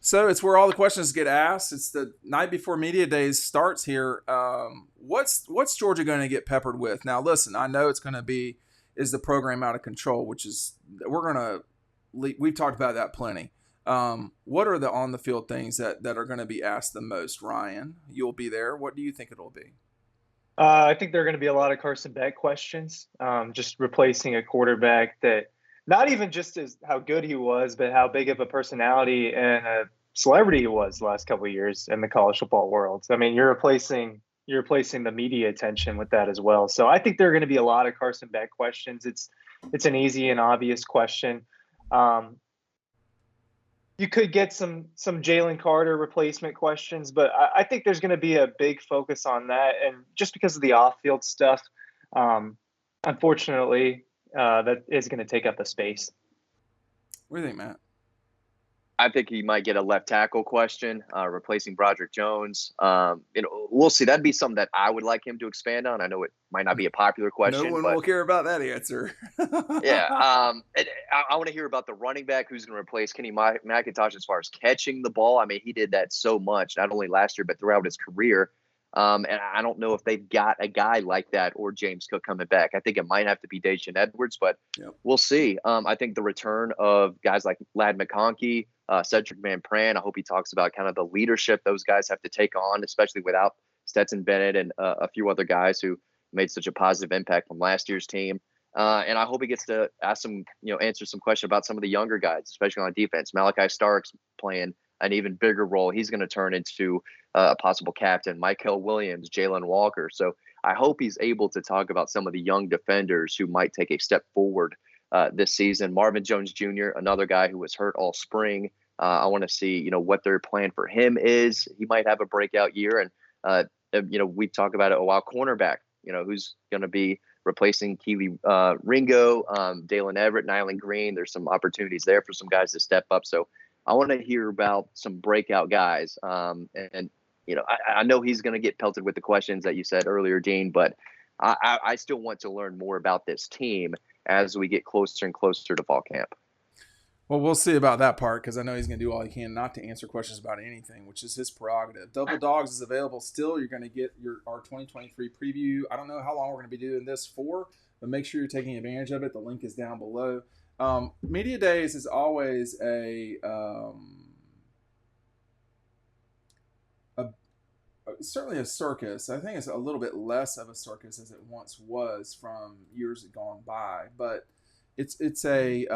So it's where all the questions get asked. It's the night before media days starts here. What's Georgia going to get peppered with? Now, listen, I know it's going to be is the program out of control, which is we're going to we've talked about that plenty. What are the on the field things that are going to be asked the most? Ryan, you'll be there. What do you think it'll be? I think there are going to be a lot of Carson Beck questions. Just replacing a quarterback that not even just as how good he was, but how big of a personality and a celebrity he was the last couple of years in the college football world. I mean, you're replacing the media attention with that as well. So I think there are going to be a lot of Carson Beck questions. It's an easy and obvious question. Um, you could get some Jalen Carter replacement questions, but I think there's going to be a big focus on that, and just because of the off-field stuff, um, unfortunately, that is going to take up the space. What do you think, Matt? I think he might get a left tackle question, replacing Broderick Jones. We'll see. That'd be something that I would like him to expand on. I know it might not be a popular question. No one but will care about that answer. yeah. I want to hear about the running back who's going to replace Kenny McIntosh as far as catching the ball. I mean, he did that so much, not only last year, but throughout his career. And I don't know if they've got a guy like that or James Cook coming back. I think it might have to be Dacian Edwards, but We'll see. I think the return of guys like Lad McConkey, Cedric Van Pran, I hope he talks about kind of the leadership those guys have to take on, especially without Stetson Bennett and a few other guys who made such a positive impact from last year's team. And I hope he gets to ask answer some questions about some of the younger guys, especially on defense. Malachi Starks playing an even bigger role. He's going to turn into a possible captain. Michael Williams, Jalen Walker. So I hope he's able to talk about some of the young defenders who might take a step forward this season. Marvin Jones Jr., another guy who was hurt all spring. I want to see, what their plan for him is. He might have a breakout year. And, we talk about it a while. Cornerback, who's going to be replacing Keely Ringo, Dalen Everett, Nyland Green. There's some opportunities there for some guys to step up. So I want to hear about some breakout guys. I know he's going to get pelted with the questions that you said earlier, Dean, but I still want to learn more about this team as we get closer and closer to fall camp. Well, we'll see about that part because I know he's going to do all he can not to answer questions about anything, which is his prerogative. Double Dogs is available still. You're going to get our 2023 preview. I don't know how long we're going to be doing this for, but make sure you're taking advantage of it. The link is down below. Media Days is always certainly a circus. I think it's a little bit less of a circus as it once was from years gone by, but it's a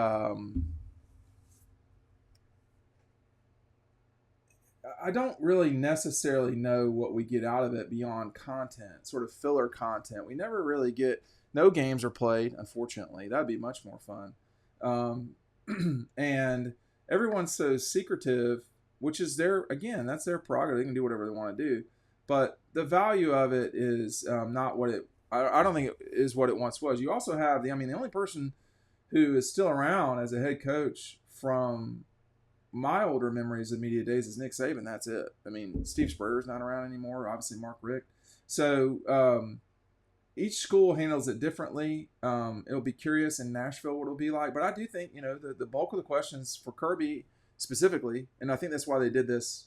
I don't really necessarily know what we get out of it beyond content, sort of filler content. We never really get no games are played, unfortunately. That'd be much more fun. And everyone's so secretive, which is that's their prerogative. They can do whatever they want to do. But the value of it is not what I don't think it is what it once was. You also have the only person who is still around as a head coach from my older memories of Media Days is Nick Saban. That's it. Steve Spurrier's not around anymore. Obviously, Mark Richt. So each school handles it differently. It'll be curious in Nashville what it'll be like. But I do think, the bulk of the questions for Kirby specifically, and I think that's why they did this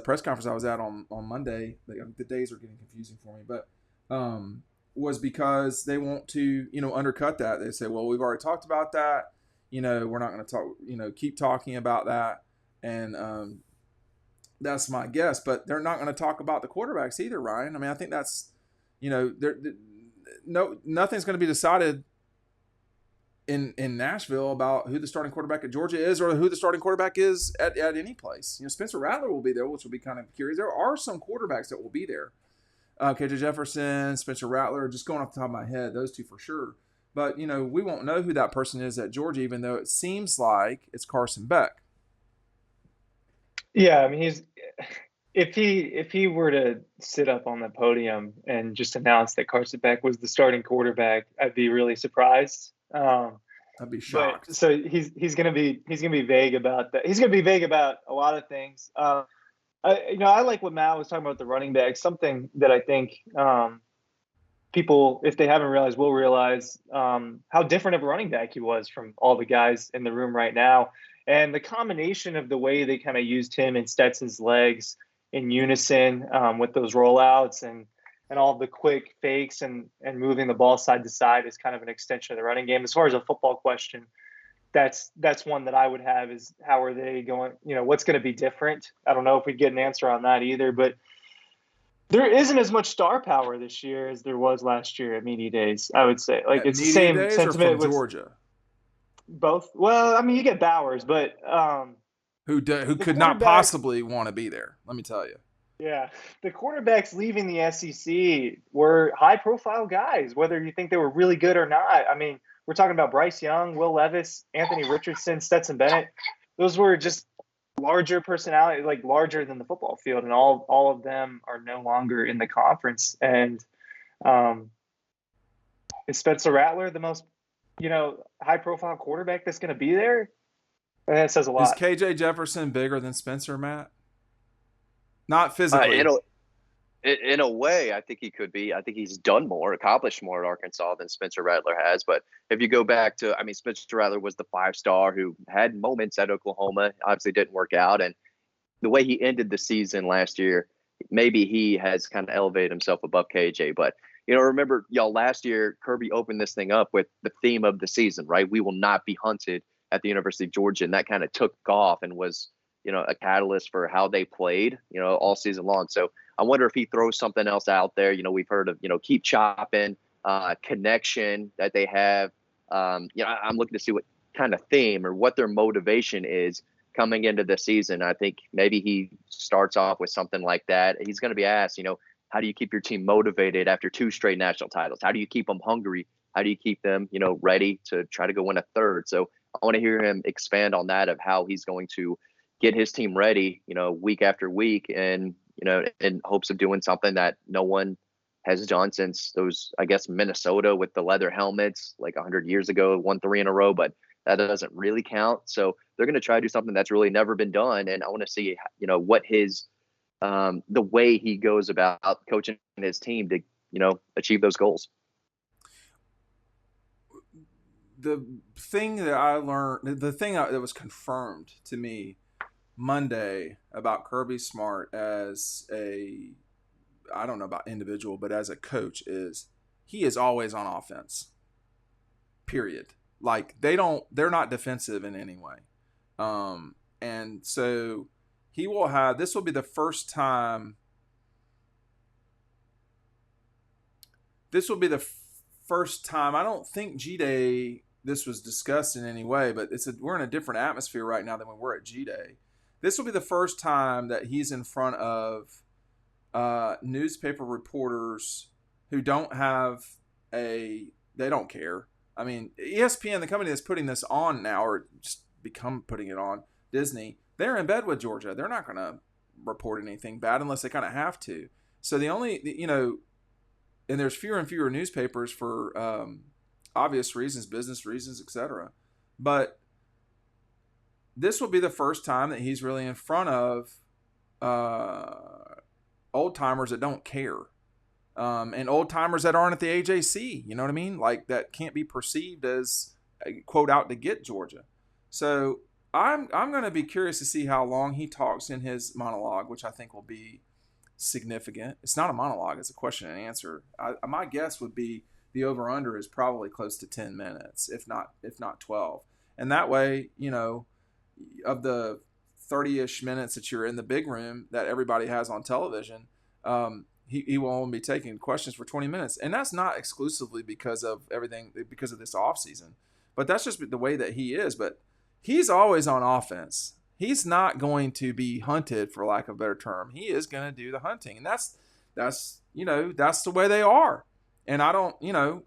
press conference I was at on Monday. The days are getting confusing for me, but was because they want to, undercut that. They say, well, we've already talked about that. We're not going to talk, keep talking about that. And that's my guess. But they're not going to talk about the quarterbacks either, Ryan. I think that's, nothing's going to be decided in Nashville about who the starting quarterback at Georgia is or who the starting quarterback is at any place. Spencer Rattler will be there, which will be kind of curious. There are some quarterbacks that will be there. KJ Jefferson, Spencer Rattler, just going off the top of my head, those two for sure. But, we won't know who that person is at Georgia, even though it seems like it's Carson Beck. Yeah, if he were to sit up on the podium and just announce that Carson Beck was the starting quarterback, I'd be really surprised. I'd be shocked. So he's gonna be vague about that. He's gonna be vague about a lot of things. I like what Matt was talking about the running back. Something that I think people, if they haven't realized, will realize how different of a running back he was from all the guys in the room right now. And the combination of the way they kind of used him and Stetson's legs in unison with those rollouts and all the quick fakes and moving the ball side to side is kind of an extension of the running game. As far as a football question, that's one that I would have is how are they going, what's going to be different? I don't know if we'd get an answer on that either, but there isn't as much star power this year as there was last year at Media Days, I would say. Like, it's the same sentiment with Georgia. Both. Well, I mean, you get Bowers, but who could not possibly want to be there, let me tell you. Yeah, the quarterbacks leaving the SEC were high-profile guys, whether you think they were really good or not. I mean, we're talking about Bryce Young, Will Levis, Anthony Richardson, Stetson Bennett. Those were just larger personality, like larger than the football field, and all of them are no longer in the conference. And is Spencer Rattler the most, high-profile quarterback that's going to be there? And that says a lot. Is KJ Jefferson bigger than Spencer, Matt? Not physically. In a way, I think he could be. I think he's done more, accomplished more at Arkansas than Spencer Rattler has. But if you go back to, Spencer Rattler was the 5-star who had moments at Oklahoma, obviously didn't work out. And the way he ended the season last year, maybe he has kind of elevated himself above KJ. But, remember, y'all, last year, Kirby opened this thing up with the theme of the season, right? We will not be hunted at the University of Georgia. And that kind of took off and was, a catalyst for how they played, all season long. So I wonder if he throws something else out there. We've heard of, keep chopping, connection that they have. I'm looking to see what kind of theme or what their motivation is coming into the season. I think maybe he starts off with something like that. He's going to be asked, how do you keep your team motivated after 2 straight national titles? How do you keep them hungry? How do you keep them, ready to try to go win a third? So I want to hear him expand on that, of how he's going to get his team ready, week after week, and, in hopes of doing something that no one has done since those, I guess, Minnesota with the leather helmets, like 100 years ago, won 3 in a row, but that doesn't really count. So they're going to try to do something that's really never been done. And I want to see, what his, the way he goes about coaching his team to, achieve those goals. The thing that I learned, that was confirmed to me Monday about Kirby Smart as I don't know about individual, but as a coach, is he is always on offense. Period. Like they're not defensive in any way. And so this will be the first time. This will be the first time. I don't think G-Day this was discussed in any way, but we're in a different atmosphere right now than we were at G-Day. This will be the first time that he's in front of newspaper reporters who don't have they don't care. I mean, ESPN, the company that's putting this on now, or just become putting it on, Disney, they're in bed with Georgia. They're not going to report anything bad unless they kind of have to. So the only, and there's fewer and fewer newspapers for obvious reasons, business reasons, etc. But this will be the first time that he's really in front of old timers that don't care, and old timers that aren't at the AJC. You know what I mean? Like that can't be perceived as a quote out to get Georgia. So I'm going to be curious to see how long he talks in his monologue, which I think will be significant. It's not a monologue; it's a question and answer. My guess would be the over under is probably close to 10 minutes, if not 12, and that way, of the 30-ish minutes that you're in the big room that everybody has on television, he will only be taking questions for 20 minutes. And that's not exclusively because of this offseason, but that's just the way that he is. But he's always on offense. He's not going to be hunted, for lack of a better term. He is going to do the hunting. And that's the way they are. And I don't,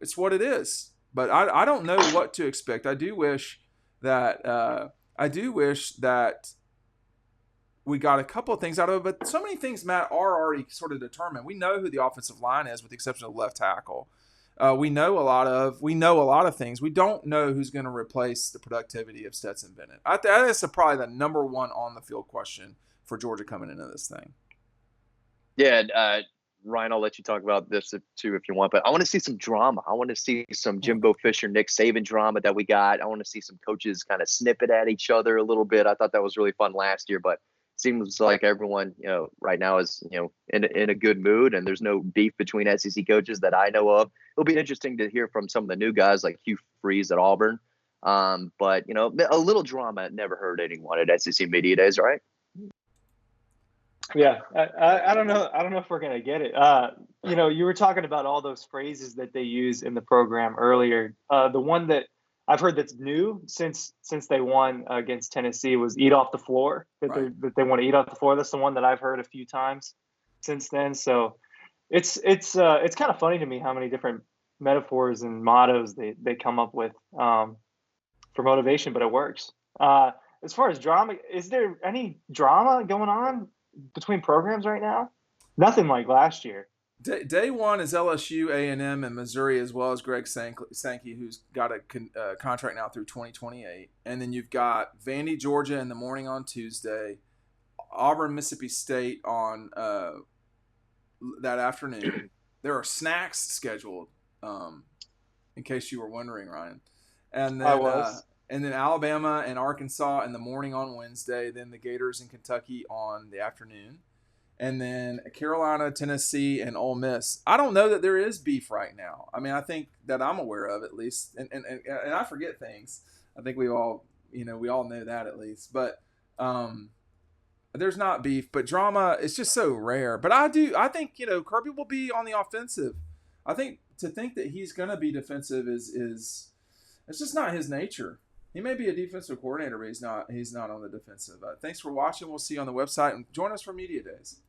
it's what it is. But I don't know what to expect. I do wish that we got a couple of things out of it, but so many things, Matt, are already sort of determined. We know who the offensive line is, with the exception of left tackle. We know a lot of things. We don't know who's going to replace the productivity of Stetson Bennett. That is probably the number one on the field question for Georgia coming into this thing. Yeah, Ryan, I'll let you talk about this too if you want, but I want to see some drama. I want to see some Jimbo Fisher, Nick Saban drama that we got. I want to see some coaches kind of snip it at each other a little bit. I thought that was really fun last year, but it seems like everyone, right now is, in a good mood, and there's no beef between SEC coaches that I know of. It'll be interesting to hear from some of the new guys like Hugh Freeze at Auburn. But a little drama never hurt anyone at SEC Media Days, right? Yeah, I don't know. I don't know if we're gonna get it. You were talking about all those phrases that they use in the program earlier. The one that I've heard that's new since they won against Tennessee was "eat off the floor." That they want to eat off the floor. That's the one that I've heard a few times since then. So it's kind of funny to me how many different metaphors and mottos they come up with for motivation, but it works. As far as drama, is there any drama going on between programs right now? Nothing like last year. Day one is LSU, A&M, and Missouri, as well as Greg Sankey, who's got a contract now through 2028. And then you've got Vandy, Georgia in the morning on Tuesday, Auburn, Mississippi State on that afternoon. There are snacks scheduled, in case you were wondering, Ryan. And then I was. And then Alabama and Arkansas in the morning on Wednesday. Then the Gators in Kentucky on the afternoon. And then Carolina, Tennessee, and Ole Miss. I don't know that there is beef right now. I mean, I think that I'm aware of at least. And I forget things. I think we all know that at least. But there's not beef. But drama is just so rare. But I think, Kirby will be on the offensive. I think to think that he's going to be defensive is it's just not his nature. He may be a defensive coordinator, but he's not on the defensive. Thanks for watching. We'll see you on the website, and join us for Media Days.